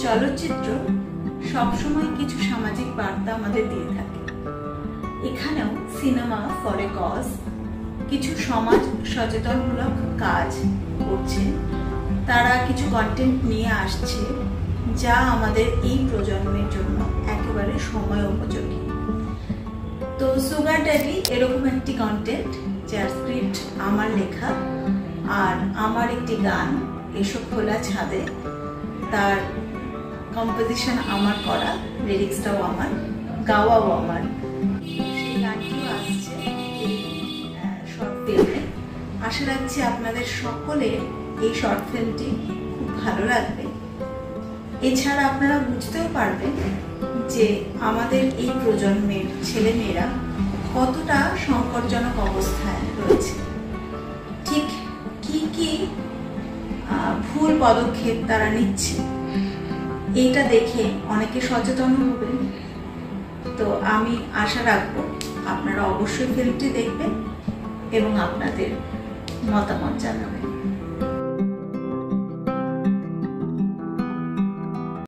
চলচ্চিত্র সবসময় কিছু সামাজিক বার্তা আমাদের দিয়ে থাকে। এখানেও সিনেমা ফর এ কজ কিছু সমাজ সচেতনমূলক কাজ করছে। তারা কিছু কন্টেন্ট নিয়ে আসছে যা আমাদের এই প্রজন্মের জন্য একেবারে সময় উপযোগী। তো সুগার ড্যাডি এরকম একটি কন্টেন্ট, যার স্ক্রিপ্ট আমার লেখা আর আমার একটি গান, এসো খোলা ছাদে, তার কম্পোজিশন আমার করা, লিরিক্সটাও আমার, গাওয়াও আমার। সেই গানটিও আসছে এই শর্ট ফিল্মে। আশা রাখছি আপনাদের সকলের এই শর্ট ফিল্মটি খুব ভালো লাগবে। এছাড়া আপনারা বুঝতেও পারবেন যে আমাদের এই প্রজন্মের ছেলেমেয়েরা কতটা সংকটজনক অবস্থায় রয়েছে, ঠিক কি কি ভুল পদক্ষেপ তারা নিচ্ছে। এইটা দেখে অনেকে সচেতন হবেন। তো আমি আশা রাখবো আপনারা অবশ্যই ফিল্মটি দেখবেন এবং আপনাদের মতামত জানাবেন।